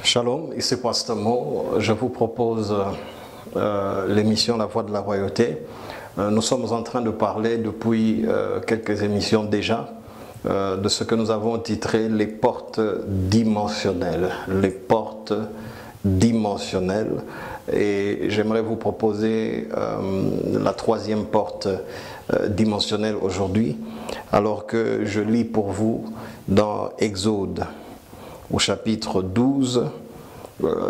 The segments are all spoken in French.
Shalom, ici Pasteur Mo. Je vous propose l'émission La Voix de la Royauté. Nous sommes en train de parler depuis quelques émissions déjà de ce que nous avons titré les portes dimensionnelles. Les portes dimensionnelles. Et j'aimerais vous proposer la troisième porte dimensionnelle aujourd'hui, alors que je lis pour vous dans Exode, au chapitre 12,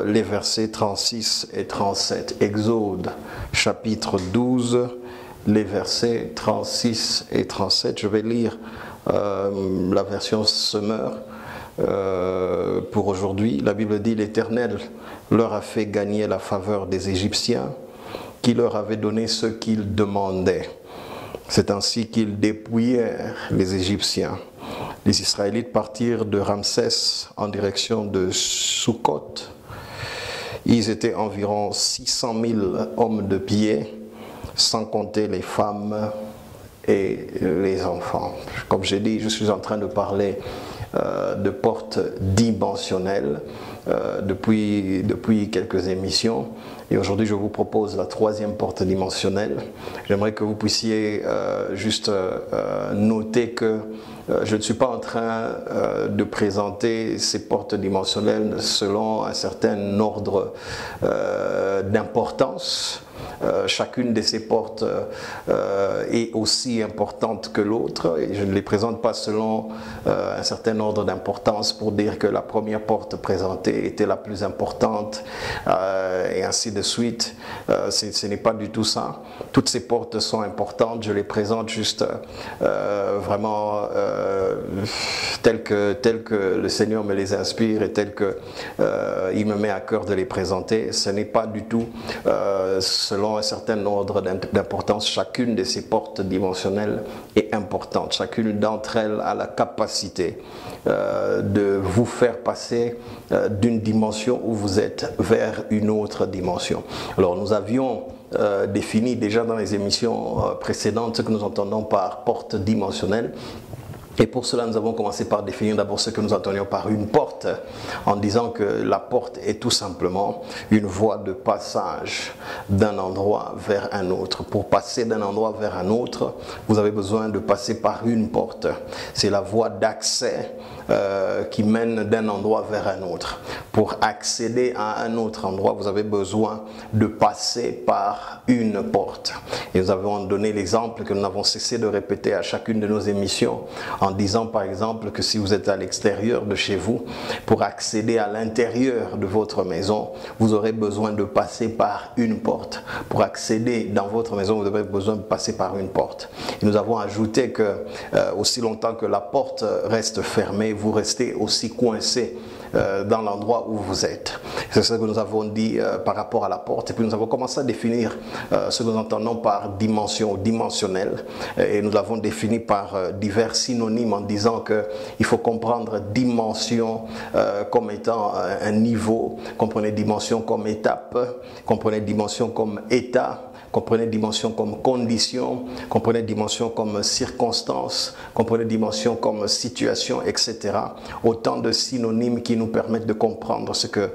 les versets 36 et 37. Exode, chapitre 12, les versets 36 et 37. Je vais lire la version Semeur pour aujourd'hui. La Bible dit: l'Éternel leur a fait gagner la faveur des Égyptiens, qui leur avaient donné ce qu'ils demandaient. C'est ainsi qu'ils dépouillèrent les Égyptiens. Les Israélites partirent de Ramsès en direction de Sukkot. Ils étaient environ 600 000 hommes de pied, sans compter les femmes et les enfants. Comme j'ai dit, je suis en train de parler de portes dimensionnelles depuis quelques émissions. Et aujourd'hui, je vous propose la troisième porte dimensionnelle. J'aimerais que vous puissiez juste noter que je ne suis pas en train de présenter ces portes dimensionnelles selon un certain ordre d'importance. Chacune de ces portes est aussi importante que l'autre, et je ne les présente pas selon un certain ordre d'importance pour dire que la première porte présentée était la plus importante et ainsi de suite. Ce n'est pas du tout ça. Toutes ces portes sont importantes, je les présente juste vraiment telles que le Seigneur me les inspire et telles que il me met à cœur de les présenter. Ce n'est pas du tout selon un certain ordre d'importance. Chacune de ces portes dimensionnelles est importante. Chacune d'entre elles a la capacité de vous faire passer d'une dimension où vous êtes vers une autre dimension. Alors nous avions défini déjà dans les émissions précédentes ce que nous entendons par porte dimensionnelle. Et pour cela, nous avons commencé par définir d'abord ce que nous entendions par une porte, en disant que la porte est tout simplement une voie de passage d'un endroit vers un autre. Pour passer d'un endroit vers un autre, vous avez besoin de passer par une porte. C'est la voie d'accès qui mène d'un endroit vers un autre. Pour accéder à un autre endroit, vous avez besoin de passer par une porte. Et nous avons donné l'exemple que nous n'avons cessé de répéter à chacune de nos émissions, en disant par exemple que si vous êtes à l'extérieur de chez vous, pour accéder à l'intérieur de votre maison, vous aurez besoin de passer par une porte. Pour accéder dans votre maison, vous avez besoin de passer par une porte. Et nous avons ajouté que aussi longtemps que la porte reste fermée, vous restez aussi coincé dans l'endroit où vous êtes. C'est ce que nous avons dit par rapport à la porte. Et puis nous avons commencé à définir ce que nous entendons par dimension ou dimensionnel. Et nous l'avons défini par divers synonymes en disant qu'il faut comprendre dimension comme étant un niveau, comprenez dimension comme étape, comprenez dimension comme état, comprenez dimension comme condition, comprenez dimension comme circonstance, comprenez dimension comme situation, etc. Autant de synonymes qui nous permettent de comprendre ce que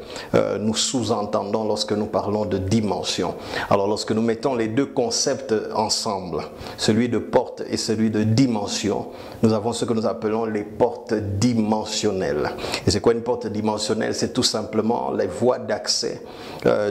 nous sous-entendons lorsque nous parlons de dimension. Alors lorsque nous mettons les deux concepts ensemble, celui de porte et celui de dimension, nous avons ce que nous appelons les portes dimensionnelles. Et c'est quoi une porte dimensionnelle? C'est tout simplement les voies d'accès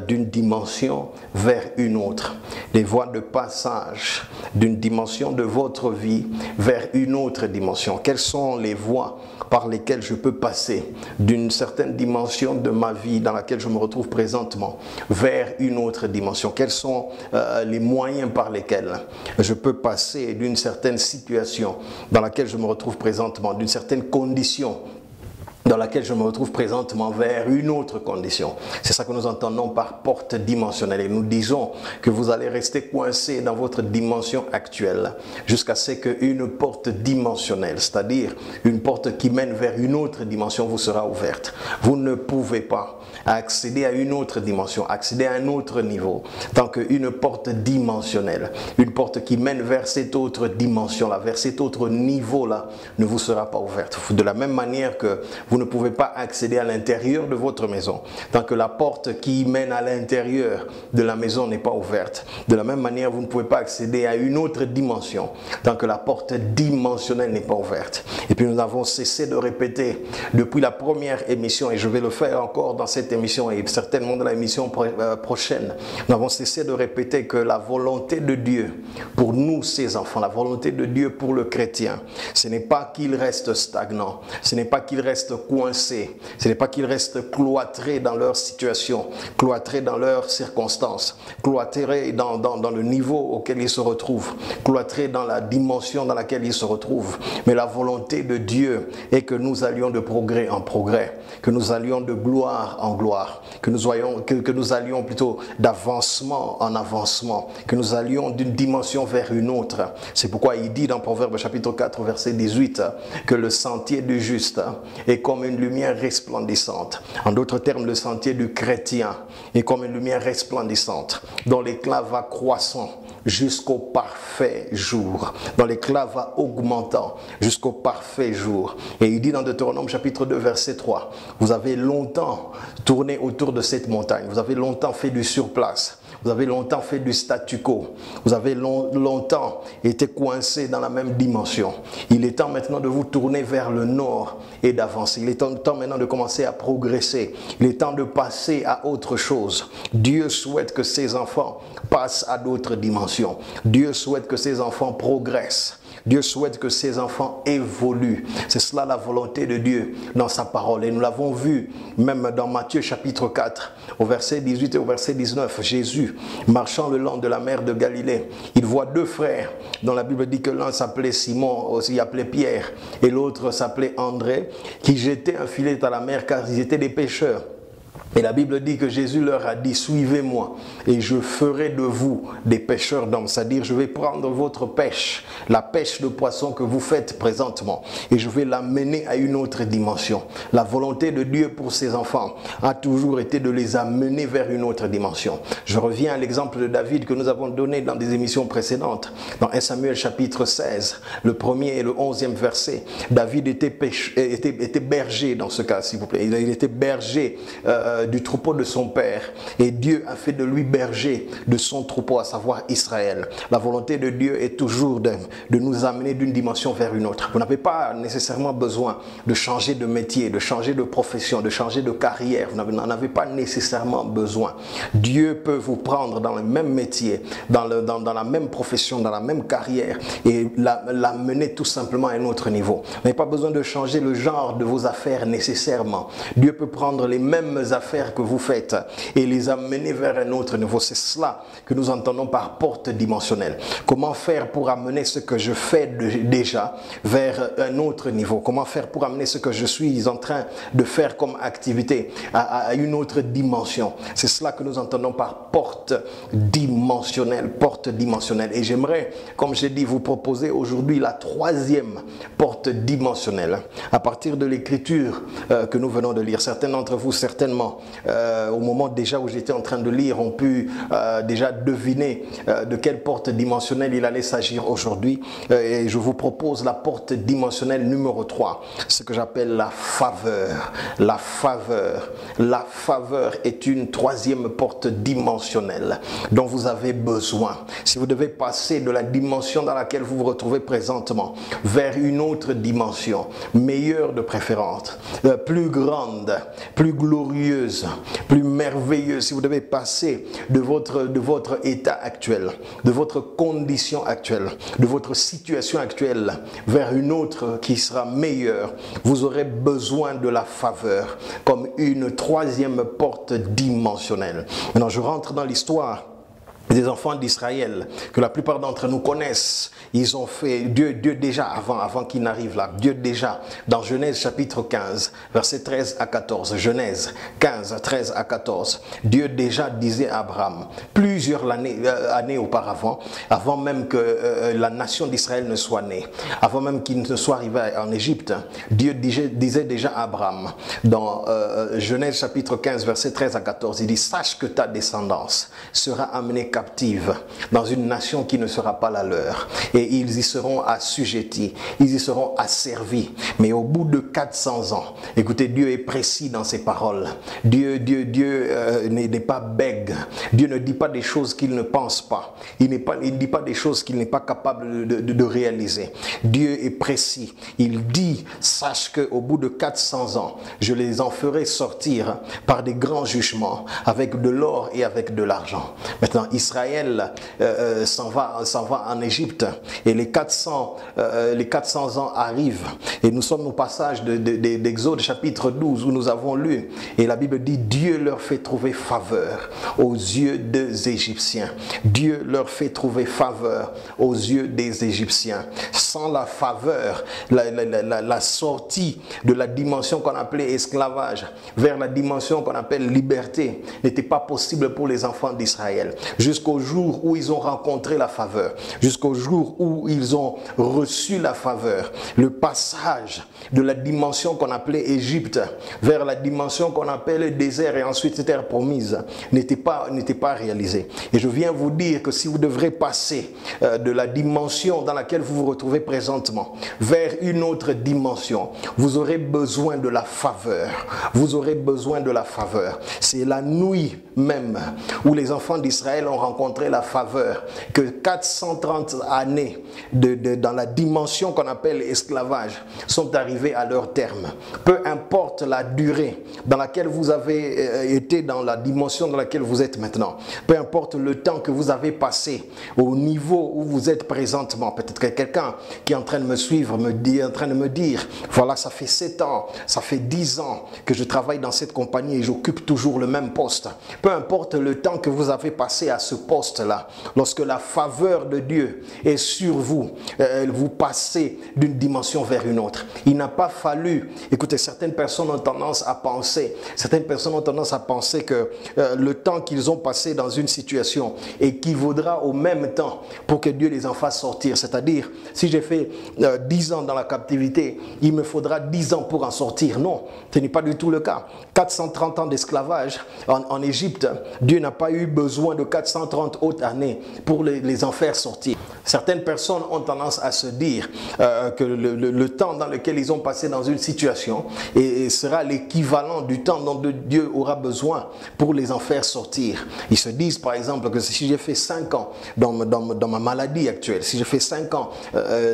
d'une dimension vers une autre. Les voies de passage d'une dimension de votre vie vers une autre dimension. Quelles sont les voies par lesquelles je peux passer d'une certaine dimension de ma vie dans laquelle je me retrouve présentement vers une autre dimension? Quels sont les moyens par lesquels je peux passer d'une certaine situation dans laquelle je me retrouve présentement, d'une certaine condition dans laquelle je me retrouve présentement vers une autre condition? C'est ça que nous entendons par porte dimensionnelle. Et nous disons que vous allez rester coincé dans votre dimension actuelle jusqu'à ce qu'une porte dimensionnelle, c'est-à-dire une porte qui mène vers une autre dimension, vous sera ouverte. Vous ne pouvez pas accéder à une autre dimension, accéder à un autre niveau, tant qu'une porte dimensionnelle, une porte qui mène vers cette autre dimension-là, vers cet autre niveau-là, ne vous sera pas ouverte. De la même manière que vous ne pouvez pas accéder à l'intérieur de votre maison tant que la porte qui mène à l'intérieur de la maison n'est pas ouverte. De la même manière, vous ne pouvez pas accéder à une autre dimension tant que la porte dimensionnelle n'est pas ouverte. Et puis nous avons cessé de répéter depuis la première émission, et je vais le faire encore dans cette émission et certainement dans l'émission prochaine, nous avons cessé de répéter que la volonté de Dieu pour nous, ses enfants, la volonté de Dieu pour le chrétien, ce n'est pas qu'il reste stagnant, ce n'est pas qu'il reste coincé, ce n'est pas qu'il reste cloîtré dans leur situation, cloîtré dans leurs circonstances, cloîtré dans le niveau auquel il se retrouve, cloîtré dans la dimension dans laquelle il se retrouve. Mais la volonté de Dieu est que nous allions de progrès en progrès, que nous allions de gloire en gloire, que nous allions plutôt d'avancement en avancement, que nous allions d'une dimension vers une autre. C'est pourquoi il dit dans Proverbe chapitre 4 verset 18 que le sentier du juste est comme une lumière resplendissante. En d'autres termes, le sentier du chrétien est comme une lumière resplendissante dont l'éclat va croissant jusqu'au parfait jour, dont l'éclat va augmentant jusqu'au parfait jour. Et il dit dans Deutéronome chapitre 2 verset 3, vous avez longtemps tourné autour de cette montagne, vous avez longtemps fait du surplace, vous avez longtemps fait du statu quo, vous avez longtemps été coincé dans la même dimension. Il est temps maintenant de vous tourner vers le nord et d'avancer. Il est temps maintenant de commencer à progresser. Il est temps de passer à autre chose. Dieu souhaite que ses enfants passent à d'autres dimensions. Dieu souhaite que ses enfants progressent. Dieu souhaite que ses enfants évoluent. C'est cela la volonté de Dieu dans sa parole. Et nous l'avons vu même dans Matthieu chapitre 4, au verset 18 et au verset 19. Jésus, marchant le long de la mer de Galilée, il voit deux frères dont la Bible dit que l'un s'appelait Simon, aussi appelé Pierre, et l'autre s'appelait André, qui jetaient un filet à la mer car ils étaient des pêcheurs. Et la Bible dit que Jésus leur a dit, suivez-moi et je ferai de vous des pêcheurs d'hommes. C'est-à-dire, je vais prendre votre pêche, la pêche de poisson que vous faites présentement, et je vais l'amener à une autre dimension. La volonté de Dieu pour ses enfants a toujours été de les amener vers une autre dimension. Je reviens à l'exemple de David que nous avons donné dans des émissions précédentes. Dans 1 Samuel chapitre 16, le 1er et le 11e verset, David était berger dans ce cas, s'il vous plaît. Il était berger du troupeau de son père, et Dieu a fait de lui berger de son troupeau, à savoir Israël. La volonté de Dieu est toujours de nous amener d'une dimension vers une autre. Vous n'avez pas nécessairement besoin de changer de métier, de changer de profession, de changer de carrière. Vous n'en avez pas nécessairement besoin. Dieu peut vous prendre dans le même métier, dans la même profession, dans la même carrière, et l'amener tout simplement à un autre niveau. Vous n'avez pas besoin de changer le genre de vos affaires nécessairement. Dieu peut prendre les mêmes affaires que vous faites et les amener vers un autre niveau. C'est cela que nous entendons par porte dimensionnelle. Comment faire pour amener ce que je fais déjà vers un autre niveau? Comment faire pour amener ce que je suis en train de faire comme activité à une autre dimension? C'est cela que nous entendons par porte dimensionnelle. Porte dimensionnelle. Et j'aimerais, comme j'ai dit, vous proposer aujourd'hui la troisième porte dimensionnelle à partir de l'écriture que nous venons de lire. Certains d'entre vous, certainement, au moment déjà où j'étais en train de lire, ont pu déjà deviner de quelle porte dimensionnelle il allait s'agir aujourd'hui. Et je vous propose la porte dimensionnelle numéro 3, ce que j'appelle la faveur. La faveur. La faveur est une troisième porte dimensionnelle dont vous avez besoin. Si vous devez passer de la dimension dans laquelle vous vous retrouvez présentement vers une autre dimension, meilleure de préférence, plus grande, plus glorieuse, plus merveilleuse, si vous devez passer de votre état actuel, de votre condition actuelle, de votre situation actuelle vers une autre qui sera meilleure, vous aurez besoin de la faveur comme une troisième porte dimensionnelle. Maintenant, je rentre dans l'histoire des enfants d'Israël, que la plupart d'entre nous connaissent. Ils ont fait, Dieu déjà, avant qu'il n'arrive là, Dieu déjà, dans Genèse chapitre 15, versets 13 à 14, Genèse 15, 13 à 14, Dieu déjà disait à Abraham, plusieurs années auparavant, avant même que la nation d'Israël ne soit née, avant même qu'il ne soit arrivé en Égypte, Dieu disait déjà à Abraham, dans Genèse chapitre 15, versets 13 à 14, il dit, sache que ta descendance sera amenée captives dans une nation qui ne sera pas la leur. Et ils y seront assujettis, ils y seront asservis. Mais au bout de 400 ans, écoutez, Dieu est précis dans ses paroles. Dieu n'est pas bègue. Dieu ne dit pas des choses qu'il ne pense pas. Il ne dit pas des choses qu'il n'est pas capable de réaliser. Dieu est précis. Il dit, sache qu'au bout de 400 ans, je les en ferai sortir par des grands jugements, avec de l'or et avec de l'argent. Maintenant, Israël s'en va en Égypte et les 400 ans arrivent. Et nous sommes au passage d'Exode chapitre 12 où nous avons lu. Et la Bible dit, Dieu leur fait trouver faveur aux yeux des Égyptiens. Dieu leur fait trouver faveur aux yeux des Égyptiens. Sans la faveur, la sortie de la dimension qu'on appelait esclavage vers la dimension qu'on appelle liberté n'était pas possible pour les enfants d'Israël. Jusqu'au jour où ils ont rencontré la faveur, jusqu'au jour où ils ont reçu la faveur, le passage de la dimension qu'on appelait Égypte vers la dimension qu'on appelle désert et ensuite terre promise n'était pas réalisé. Et je viens vous dire que si vous devrez passer de la dimension dans laquelle vous vous retrouvez présentement vers une autre dimension, vous aurez besoin de la faveur. Vous aurez besoin de la faveur. C'est la nuit même où les enfants d'Israël ont rencontré la faveur que 430 années dans la dimension qu'on appelle esclavage sont arrivées à leur terme. Peu importe la durée dans laquelle vous avez été, dans la dimension dans laquelle vous êtes maintenant, peu importe le temps que vous avez passé au niveau où vous êtes présentement, peut-être que quelqu'un qui est en train de me suivre en train de me dire, voilà, ça fait 7 ans, ça fait 10 ans que je travaille dans cette compagnie et j'occupe toujours le même poste. Peu importe le temps que vous avez passé à ce poste-là, lorsque la faveur de Dieu est sur vous, vous passez d'une dimension vers une autre. Il n'a pas fallu, écoutez, certaines personnes ont tendance à penser que le temps qu'ils ont passé dans une situation équivaudra au même temps pour que Dieu les en fasse sortir. C'est-à-dire, si j'ai fait 10 ans dans la captivité, il me faudra 10 ans pour en sortir. Non, ce n'est pas du tout le cas. 430 ans d'esclavage en Égypte, Dieu n'a pas eu besoin de 430 autres années pour les en faire sortir. Certaines personnes ont tendance à se dire que le temps dans lequel ils ont passé dans une situation et sera l'équivalent du temps dont Dieu aura besoin pour les en faire sortir. Ils se disent par exemple que si j'ai fait 5 ans dans ma maladie actuelle, si j'ai fait 5 ans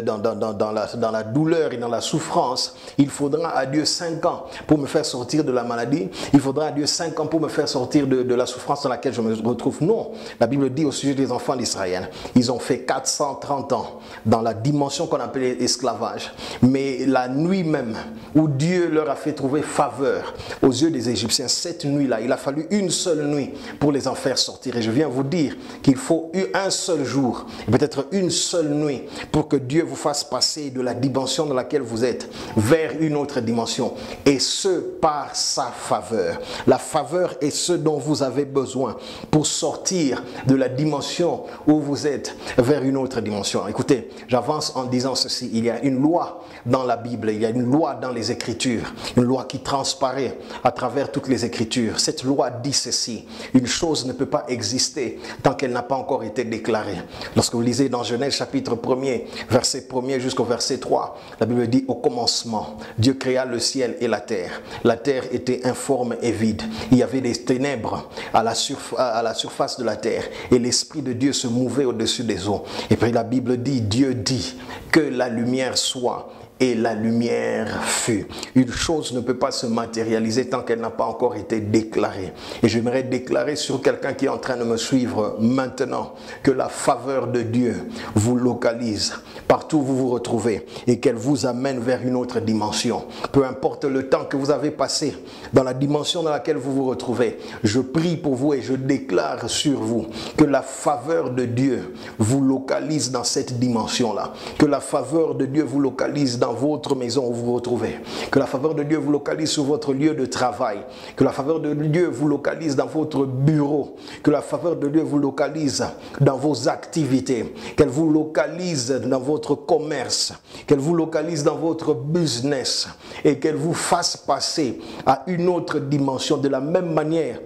dans la douleur et dans la souffrance, il faudra à Dieu 5 ans pour me faire sortir de la maladie, il faudra à Dieu 5 ans pour me faire sortir de la souffrance dans laquelle je me retrouve. Non, la Bible dit au sujet des enfants d'Israël, ils ont fait 430 ans dans la dimension qu'on appelait esclavage. Mais la nuit même où Dieu leur a fait trouver faveur aux yeux des Égyptiens, cette nuit-là, il a fallu une seule nuit pour les en faire sortir. Et je viens vous dire qu'il faut un seul jour, peut-être une seule nuit, pour que Dieu vous fasse passer de la dimension dans laquelle vous êtes vers une autre dimension. Et ce, par sa faveur. La faveur est ce dont vous avez besoin pour sortir de la dimension où vous êtes vers une autre dimension. Écoutez, j'avance en disant ceci. Il y a une loi dans la Bible, il y a une loi dans les Écritures, une loi qui transparaît à travers toutes les Écritures. Cette loi dit ceci: une chose ne peut pas exister tant qu'elle n'a pas encore été déclarée. Lorsque vous lisez dans Genèse chapitre 1er, verset 1er jusqu'au verset 3, la Bible dit: au commencement, Dieu créa le ciel et la terre. La terre était informe et vide. Il y avait des ténèbres à la surface de la terre et l'Esprit de Dieu se mouvait au-dessus des eaux. Et puis la Bible dit, Dieu dit que la lumière soit. Et la lumière fut. Une chose ne peut pas se matérialiser tant qu'elle n'a pas encore été déclarée. Et j'aimerais déclarer sur quelqu'un qui est en train de me suivre maintenant que la faveur de Dieu vous localise partout où vous vous retrouvez et qu'elle vous amène vers une autre dimension. Peu importe le temps que vous avez passé dans la dimension dans laquelle vous vous retrouvez, je prie pour vous et je déclare sur vous que la faveur de Dieu vous localise dans cette dimension-là. Que la faveur de Dieu vous localise dans votre maison où vous vous retrouvez. Que la faveur de Dieu vous localise sur votre lieu de travail. Que la faveur de Dieu vous localise dans votre bureau. Que la faveur de Dieu vous localise dans vos activités. Qu'elle vous localise dans votre commerce. Qu'elle vous localise dans votre business. Et qu'elle vous fasse passer à une autre dimension de la même manière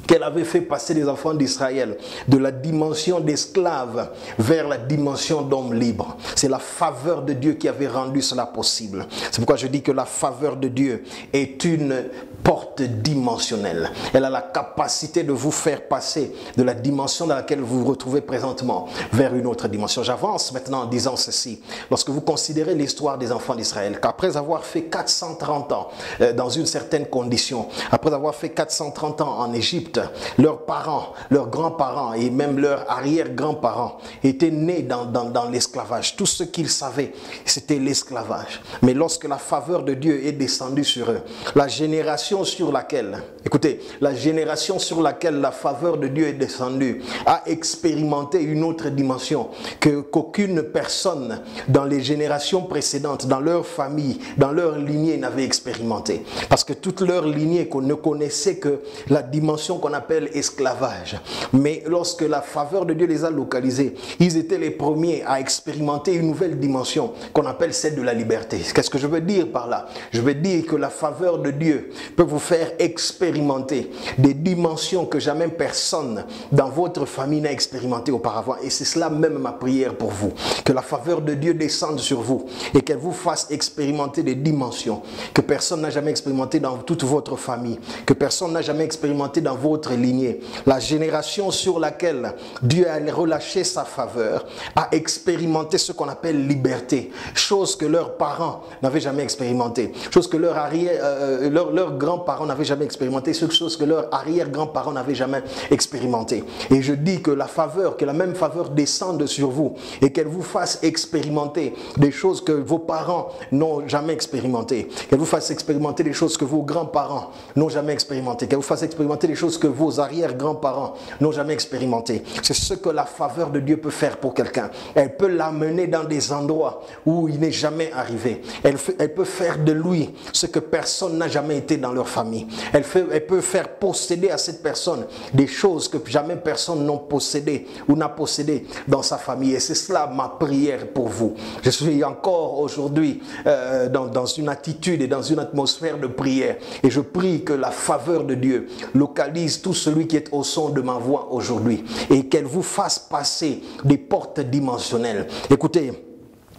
qu'elle avait fait passer les enfants d'Israël de la dimension d'esclaves vers la dimension d'hommes libres. C'est la faveur de Dieu qui avait rendu cela possible. C'est pourquoi je dis que la faveur de Dieu est une porte dimensionnelle. Elle a la capacité de vous faire passer de la dimension dans laquelle vous vous retrouvez présentement vers une autre dimension. J'avance maintenant en disant ceci. Lorsque vous considérez l'histoire des enfants d'Israël, qu'après avoir fait 430 ans dans une certaine condition, après avoir fait 430 ans en Égypte, leurs parents, leurs grands-parents et même leurs arrière-grands-parents étaient nés dans l'esclavage. Tout ce qu'ils savaient, c'était l'esclavage. Mais lorsque la faveur de Dieu est descendue sur eux, la génération sur laquelle, écoutez, la génération sur laquelle la faveur de Dieu est descendue a expérimenté une autre dimension qu'aucune personne dans les générations précédentes, dans leur famille, dans leur lignée n'avait expérimenté. Parce que toute leur lignée ne connaissait que la dimension qu'on appelle esclavage. Mais lorsque la faveur de Dieu les a localisés, ils étaient les premiers à expérimenter une nouvelle dimension qu'on appelle celle de la liberté. Qu'est-ce que je veux dire par là? Je veux dire que la faveur de Dieu peut vous faire expérimenter des dimensions que jamais personne dans votre famille n'a expérimenté auparavant. Et c'est cela même ma prière pour vous. Que la faveur de Dieu descende sur vous et qu'elle vous fasse expérimenter des dimensions que personne n'a jamais expérimenté dans toute votre famille, que personne n'a jamais expérimenté dans votre lignée. La génération sur laquelle Dieu a relâché sa faveur a expérimenté ce qu'on appelle liberté, chose que leurs parents n'avaient jamais expérimenté, chose que leurs grands-parents n'avaient jamais expérimenté, chose que leurs arrière-grands-parents n'avaient jamais expérimenté. Et je dis que la faveur, que la même faveur descende sur vous et qu'elle vous fasse expérimenter des choses que vos parents n'ont jamais expérimentées, qu'elle vous fasse expérimenter des choses que vos grands-parents n'ont jamais expérimentées, qu'elle vous fasse expérimenter des choses que vos arrière-grands-parents n'ont jamais expérimentées. C'est ce que la faveur de Dieu peut faire pour quelqu'un. Elle peut l'amener dans des endroits où il n'est jamais arrivé. Elle peut faire de lui ce que personne n'a jamais été dans leur famille. Elle peut faire posséder à cette personne des choses que jamais personne n'a possédé ou n'a possédé dans sa famille. Et c'est cela ma prière pour vous. Je suis encore aujourd'hui dans une attitude et dans une atmosphère de prière. Et je prie que la faveur de Dieu localise tout celui qui est au son de ma voix aujourd'hui et qu'elle vous fasse passer des portes dimensionnelles. Écoutez,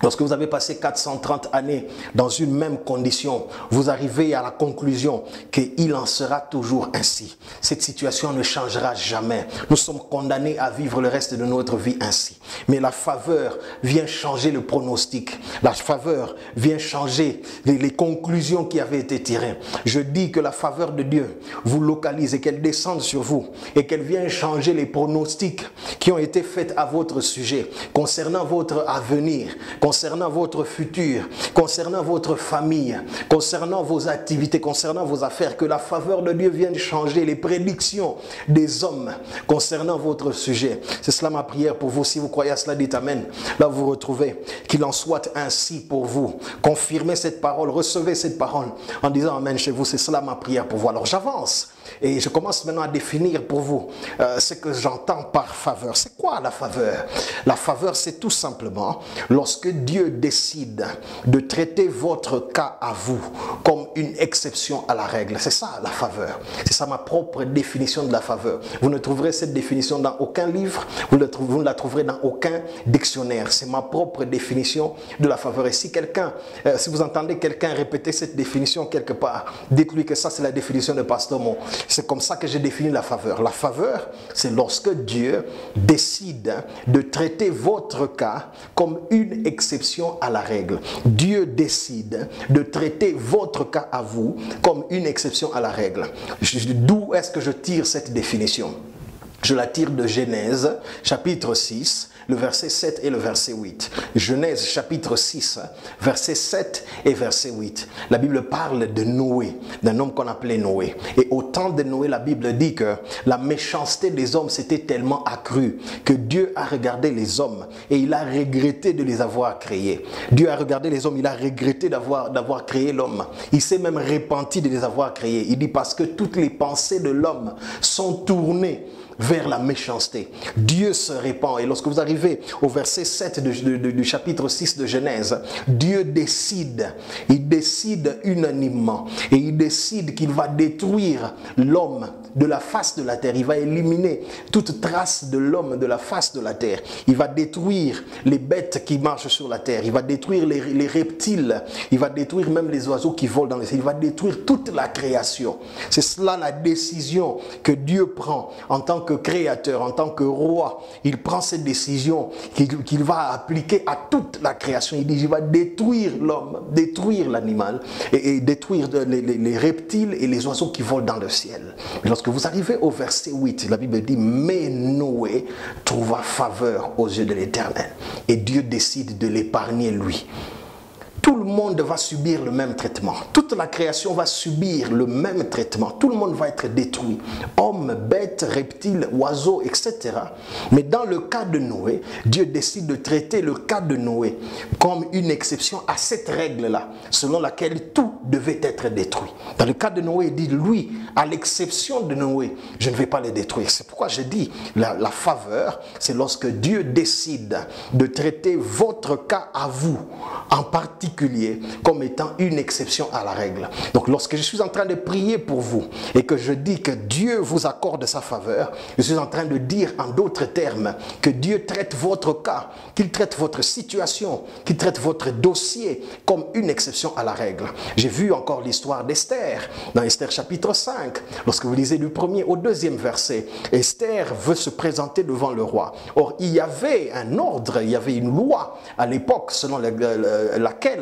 lorsque vous avez passé 430 années dans une même condition, vous arrivez à la conclusion qu'il en sera toujours ainsi. Cette situation ne changera jamais. Nous sommes condamnés à vivre le reste de notre vie ainsi. Mais la faveur vient changer le pronostic. La faveur vient changer les conclusions qui avaient été tirées. Je dis que la faveur de Dieu vous localise et qu'elle descende sur vous et qu'elle vient changer les pronostics qui ont été faits à votre sujet concernant votre avenir, concernant votre futur, concernant votre famille, concernant vos activités, concernant vos affaires, que la faveur de Dieu vienne changer les prédictions des hommes concernant votre sujet. C'est cela ma prière pour vous. Si vous croyez à cela, dites Amen. Là vous vous retrouvez, qu'il en soit ainsi pour vous. Confirmez cette parole, recevez cette parole en disant Amen chez vous. C'est cela ma prière pour vous. Alors j'avance et je commence maintenant à définir pour vous ce que j'entends par faveur. C'est quoi la faveur? La faveur, c'est tout simplement lorsque Dieu décide de traiter votre cas à vous comme une exception à la règle. C'est ça la faveur. C'est ça ma propre définition de la faveur. Vous ne trouverez cette définition dans aucun livre, vous ne la trouverez dans aucun dictionnaire. C'est ma propre définition de la faveur. Et si si vous entendez quelqu'un répéter cette définition quelque part, dites-lui que ça c'est la définition de Pasteur Mo. C'est comme ça que j'ai défini la faveur. La faveur, c'est lorsque Dieu décide de traiter votre cas comme une exception à la règle. Dieu décide de traiter votre cas à vous comme une exception à la règle. D'où est-ce que je tire cette définition? Je la tire de Genèse, chapitre 6, le verset 7 et le verset 8. Genèse, chapitre 6, verset 7 et verset 8. La Bible parle de Noé, d'un homme qu'on appelait Noé. Et au temps de Noé, la Bible dit que la méchanceté des hommes s'était tellement accrue que Dieu a regardé les hommes et il a regretté de les avoir créés. Dieu a regardé les hommes, il a regretté d'avoir créé l'homme. Il s'est même repenti de les avoir créés. Il dit parce que toutes les pensées de l'homme sont tournées vers la méchanceté. Dieu se répand. Et lorsque vous arrivez au verset 7 du chapitre 6 de Genèse, Dieu décide. Il décide unanimement. Et il décide qu'il va détruire l'homme de la face de la terre. Il va éliminer toute trace de l'homme de la face de la terre. Il va détruire les bêtes qui marchent sur la terre. Il va détruire les reptiles. Il va détruire même les oiseaux qui volent dans les cieux. Il va détruire toute la création. C'est cela la décision que Dieu prend en tant que créateur, en tant que roi. Il prend cette décision qu'il va appliquer à toute la création. Il dit, il va détruire l'homme, détruire l'animal et détruire les reptiles et les oiseaux qui volent dans le ciel. Mais lorsque vous arrivez au verset 8, la Bible dit, mais Noé trouva faveur aux yeux de l'Éternel. Et Dieu décide de l'épargner lui. Tout le monde va subir le même traitement. Toute la création va subir le même traitement. Tout le monde va être détruit. Hommes, bêtes, reptiles, oiseaux, etc. Mais dans le cas de Noé, Dieu décide de traiter le cas de Noé comme une exception à cette règle-là, selon laquelle tout devait être détruit. Dans le cas de Noé, il dit, lui, à l'exception de Noé, je ne vais pas les détruire. C'est pourquoi je dis, la faveur, c'est lorsque Dieu décide de traiter votre cas à vous, en particulier, comme étant une exception à la règle. Donc lorsque je suis en train de prier pour vous et que je dis que Dieu vous accorde sa faveur, je suis en train de dire en d'autres termes que Dieu traite votre cas, qu'il traite votre situation, qu'il traite votre dossier comme une exception à la règle. J'ai vu encore l'histoire d'Esther dans Esther chapitre 5. Lorsque vous lisez du 1er au 2e verset, Esther veut se présenter devant le roi. Or, il y avait un ordre, il y avait une loi à l'époque selon laquelle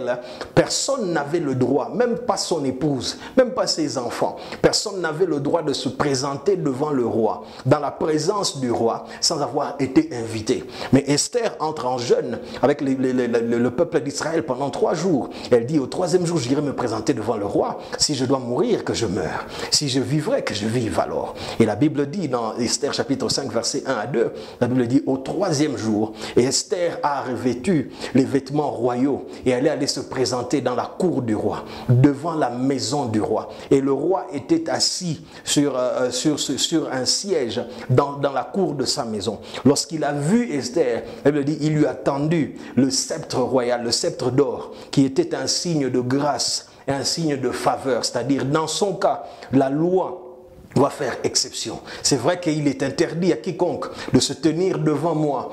personne n'avait le droit, même pas son épouse, même pas ses enfants, personne n'avait le droit de se présenter devant le roi, dans la présence du roi, sans avoir été invité. Mais Esther entre en jeûne avec le peuple d'Israël pendant 3 jours. Elle dit, au 3e jour, j'irai me présenter devant le roi. Si je dois mourir, que je meure. Si je vivrai, que je vive alors. Et la Bible dit dans Esther chapitre 5, verset 1 à 2, la Bible dit, au 3e jour, et Esther a revêtu les vêtements royaux et elle est allée se présenter dans la cour du roi, devant la maison du roi. Et le roi était assis sur un siège dans la cour de sa maison. Lorsqu'il a vu Esther, elle dit, il lui a tendu le sceptre royal, le sceptre d'or, qui était un signe de grâce et un signe de faveur. C'est-à-dire, dans son cas, la loi doit faire exception. C'est vrai qu'il est interdit à quiconque de se tenir devant moi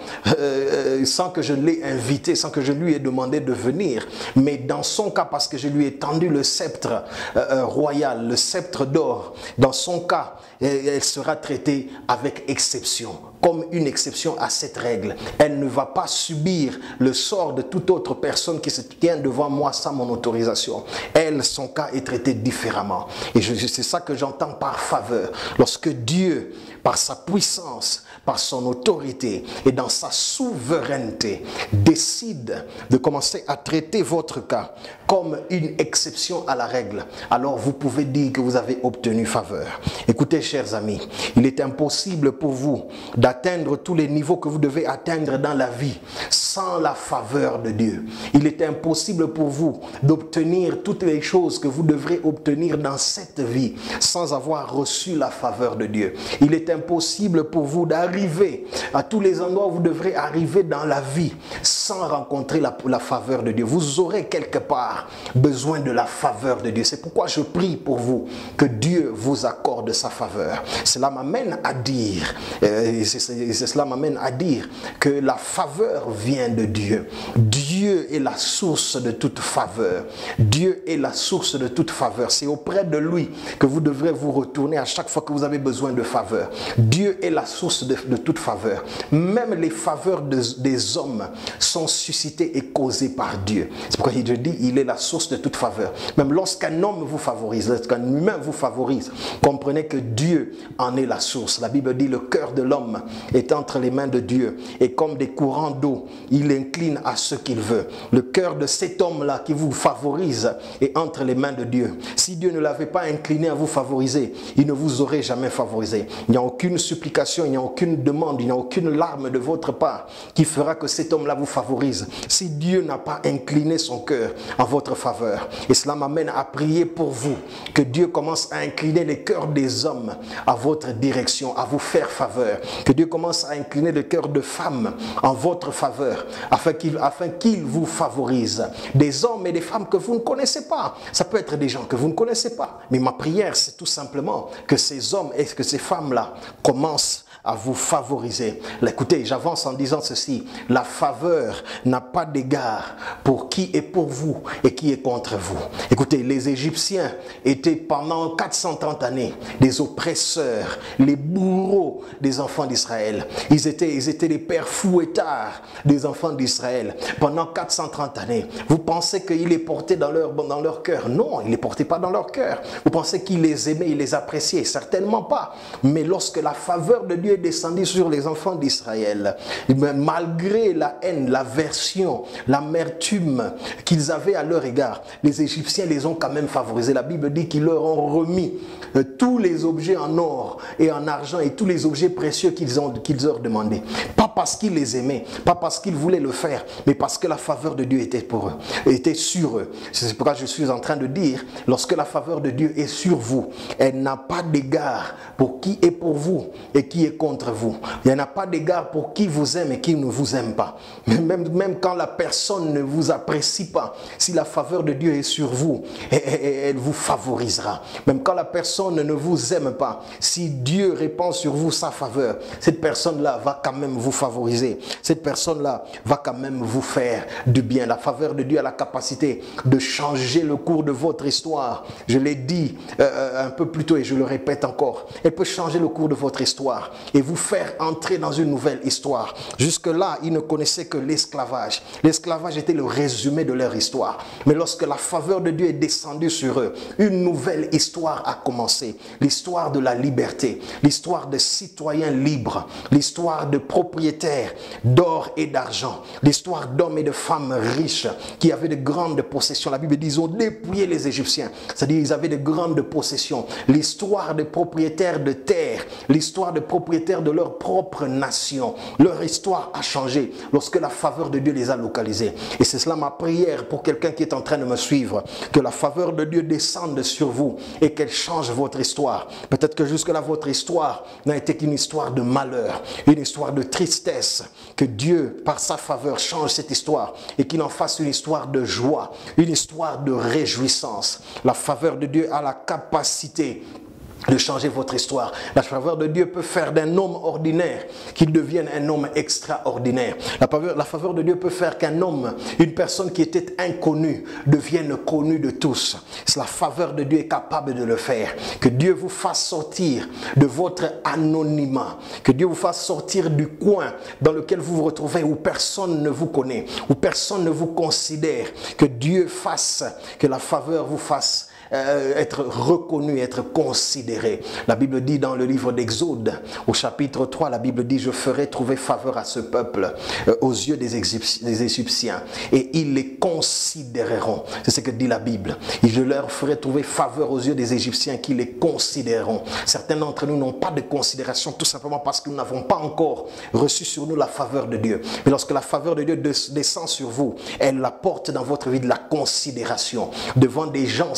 sans que je l'ai invité, sans que je lui ai demandé de venir. Mais dans son cas, parce que je lui ai tendu le sceptre royal, le sceptre d'or, dans son cas, elle sera traitée avec exception, comme une exception à cette règle. Elle ne va pas subir le sort de toute autre personne qui se tient devant moi sans mon autorisation. Elle, son cas est traité différemment. Et c'est ça que j'entends par faveur. Lorsque Dieu, par sa puissance, par son autorité et dans sa souveraineté, décide de commencer à traiter votre cas comme une exception à la règle, alors vous pouvez dire que vous avez obtenu faveur. Écoutez, chers amis, il est impossible pour vous d'atteindre tous les niveaux que vous devez atteindre dans la vie sans la faveur de Dieu. Il est impossible pour vous d'obtenir toutes les choses que vous devrez obtenir dans cette vie sans avoir reçu la faveur de Dieu. Il est impossible pour vous d'arriver à tous les endroits où vous devrez arriver dans la vie sans rencontrer la faveur de Dieu. Vous aurez quelque part besoin de la faveur de Dieu. C'est pourquoi je prie pour vous que Dieu vous accorde sa faveur. Cela m'amène à dire, cela m'amène à dire que la faveur vient de Dieu. Dieu est la source de toute faveur. Dieu est la source de toute faveur. C'est auprès de lui que vous devrez vous retourner à chaque fois que vous avez besoin de faveur. Dieu est la source de toute faveur. Même les faveurs des hommes sont suscitées et causées par Dieu. C'est pourquoi je dis, il est la source de toute faveur. Même lorsqu'un homme vous favorise, lorsqu'un humain vous favorise, comprenez que Dieu en est la source. La Bible dit, le cœur de l'homme est entre les mains de Dieu et comme des courants d'eau, il incline à ce qu'il veut. Le cœur de cet homme-là qui vous favorise est entre les mains de Dieu. Si Dieu ne l'avait pas incliné à vous favoriser, il ne vous aurait jamais favorisé. Il n'y a aucune supplication, il n'y a aucune aucune demande, il n'y a aucune larme de votre part qui fera que cet homme-là vous favorise. Si Dieu n'a pas incliné son cœur en votre faveur, et cela m'amène à prier pour vous, que Dieu commence à incliner les cœurs des hommes à votre direction, à vous faire faveur, que Dieu commence à incliner le cœur de femmes en votre faveur, afin qu'il vous favorise. Des hommes et des femmes que vous ne connaissez pas, ça peut être des gens que vous ne connaissez pas, mais ma prière c'est tout simplement que ces hommes et que ces femmes-là commencent à vous favoriser. Écoutez, j'avance en disant ceci, la faveur n'a pas d'égard pour qui est pour vous et qui est contre vous. Écoutez, les Égyptiens étaient pendant 430 années des oppresseurs, les bourreaux des enfants d'Israël. Ils étaient les pères fouettards des enfants d'Israël pendant 430 années. Vous pensez qu'il est porté dans leur cœur? Non, il ne les portait pas dans leur cœur. Vous pensez qu'il les aimait, il les appréciait? Certainement pas. Mais lorsque la faveur de Dieu est descendue sur les enfants d'Israël, malgré la haine, l'aversion, l'amertume qu'ils avaient à leur égard, les Égyptiens les ont quand même favorisés. La Bible dit qu'ils leur ont remis tous les objets en or et en argent et tous les objets précieux qu'ils leur demandaient. Pas parce qu'ils les aimaient, pas parce qu'ils voulaient le faire, mais parce que la faveur de Dieu était pour eux, était sur eux. C'est pourquoi je suis en train de dire, lorsque la faveur de Dieu est sur vous, elle n'a pas d'égard pour qui est pour vous et qui est contre vous. Il n'y en a pas d'égard pour qui vous aime et qui ne vous aime pas. Même quand la personne ne vous apprécie pas, si la faveur de Dieu est sur vous, elle vous favorisera. Même quand la personne ne vous aime pas, si Dieu répand sur vous sa faveur, cette personne-là va quand même vous favoriser. Cette personne-là va quand même vous faire du bien. La faveur de Dieu a la capacité de changer le cours de votre histoire. Je l'ai dit un peu plus tôt et je le répète encore. Elle peut changer le cours de votre histoire et vous faire entrer dans une nouvelle histoire. Jusque-là, ils ne connaissaient que l'esclavage. L'esclavage était le résumé de leur histoire. Mais lorsque la faveur de Dieu est descendue sur eux, une nouvelle histoire a commencé. L'histoire de la liberté, l'histoire de citoyens libres, l'histoire de propriétaires d'or et d'argent, l'histoire d'hommes et de femmes riches qui avaient de grandes possessions. La Bible dit qu'ils ont dépouillé les Égyptiens, c'est-à-dire qu'ils avaient de grandes possessions. L'histoire de propriétaires de terre, l'histoire de propriétaires de leur propre nation. Leur histoire a changé lorsque la faveur de Dieu les a localisés. Et c'est cela ma prière pour quelqu'un qui est en train de me suivre, que la faveur de Dieu descende sur vous et qu'elle change votre histoire. Peut-être que jusque-là votre histoire n'a été qu'une histoire de malheur, une histoire de tristesse. Que Dieu, par sa faveur, change cette histoire et qu'il en fasse une histoire de joie, une histoire de réjouissance. La faveur de Dieu a la capacité de changer votre histoire. La faveur de Dieu peut faire d'un homme ordinaire qu'il devienne un homme extraordinaire. La faveur de Dieu peut faire qu'un homme, une personne qui était inconnue, devienne connue de tous. La faveur de Dieu est capable de le faire. Que Dieu vous fasse sortir de votre anonymat. Que Dieu vous fasse sortir du coin dans lequel vous vous retrouvez, où personne ne vous connaît, où personne ne vous considère. Que Dieu fasse, que la faveur vous fasse être reconnu, être considéré. La Bible dit dans le livre d'Exode, au chapitre 3, la Bible dit « Je ferai trouver faveur à ce peuple aux yeux des Égyptiens et ils les considéreront. » C'est ce que dit la Bible. « Et je leur ferai trouver faveur aux yeux des Égyptiens qui les considéreront. » Certains d'entre nous n'ont pas de considération tout simplement parce que nous n'avons pas encore reçu sur nous la faveur de Dieu. Mais lorsque la faveur de Dieu descend sur vous, elle apporte dans votre vie de la considération devant des gens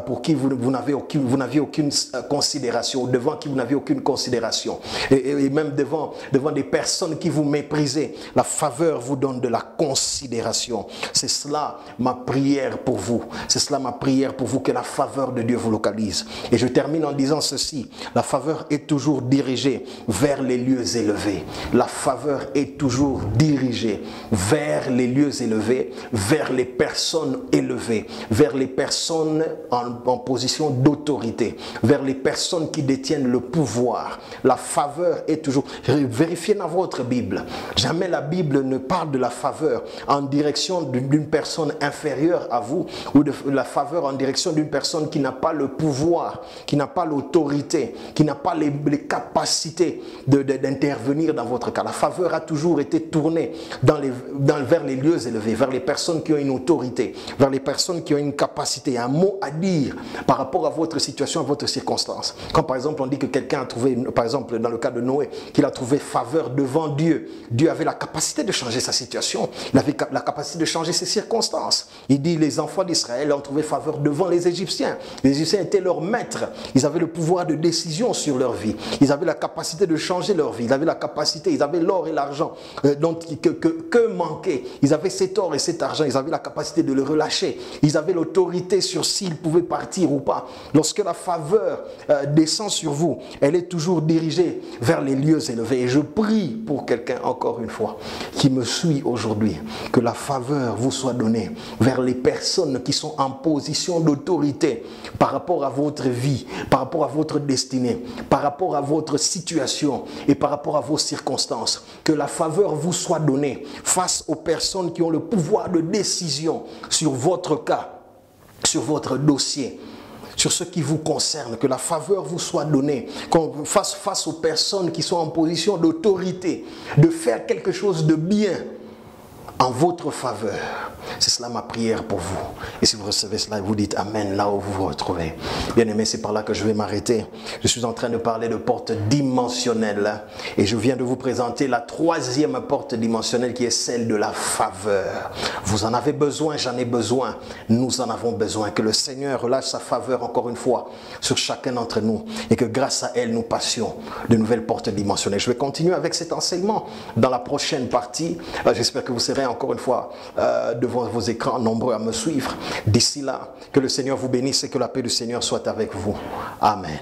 pour qui vous n'aviez aucune considération, devant qui vous n'avez aucune considération, et même devant des personnes qui vous méprisaient. La faveur vous donne de la considération. C'est cela ma prière pour vous. C'est cela ma prière pour vous, que la faveur de Dieu vous localise. Et je termine en disant ceci: la faveur est toujours dirigée vers les lieux élevés. La faveur est toujours dirigée vers les lieux élevés, vers les personnes élevées, vers les personnes en position d'autorité, vers les personnes qui détiennent le pouvoir. La faveur est toujours... Vérifiez dans votre Bible. Jamais la Bible ne parle de la faveur en direction d'une personne inférieure à vous, ou de la faveur en direction d'une personne qui n'a pas le pouvoir, qui n'a pas l'autorité, qui n'a pas les capacités d'intervenir dans votre cas. La faveur a toujours été tournée vers les lieux élevés, vers les personnes qui ont une autorité, vers les personnes qui ont une capacité, un mot à dire par rapport à votre situation, à votre circonstance. Quand par exemple on dit que quelqu'un a trouvé, par exemple dans le cas de Noé, qu'il a trouvé faveur devant Dieu, Dieu avait la capacité de changer sa situation, il avait la capacité de changer ses circonstances. Il dit les enfants d'Israël ont trouvé faveur devant les Égyptiens. Les Égyptiens étaient leurs maîtres, ils avaient le pouvoir de décision sur leur vie, ils avaient la capacité de changer leur vie, ils avaient la capacité, ils avaient l'or et l'argent que manquait. Ils avaient cet or et cet argent, ils avaient la capacité de le relâcher, ils avaient l'autorité sur s'ils pouvaient partir ou pas. Lorsque la faveur descend sur vous, elle est toujours dirigée vers les lieux élevés. Et je prie pour quelqu'un, encore une fois, qui me suit aujourd'hui, que la faveur vous soit donnée vers les personnes qui sont en position d'autorité par rapport à votre vie, par rapport à votre destinée, par rapport à votre situation et par rapport à vos circonstances. Que la faveur vous soit donnée face aux personnes qui ont le pouvoir de décision sur votre cas, sur votre dossier, sur ce qui vous concerne. Que la faveur vous soit donnée, qu'on fasse face aux personnes qui sont en position d'autorité, de faire quelque chose de bien en votre faveur. C'est cela ma prière pour vous. Et si vous recevez cela, vous dites Amen là où vous vous retrouvez. Bien aimé, c'est par là que je vais m'arrêter. Je suis en train de parler de porte dimensionnelle. Et je viens de vous présenter la troisième porte dimensionnelle qui est celle de la faveur. Vous en avez besoin, j'en ai besoin. Nous en avons besoin. Que le Seigneur relâche sa faveur encore une fois sur chacun d'entre nous. Et que grâce à elle, nous passions de nouvelles portes dimensionnelles. Je vais continuer avec cet enseignement dans la prochaine partie. J'espère que vous serez encore une fois devant vos écrans, nombreux à me suivre. D'ici là, que le Seigneur vous bénisse et que la paix du Seigneur soit avec vous. Amen.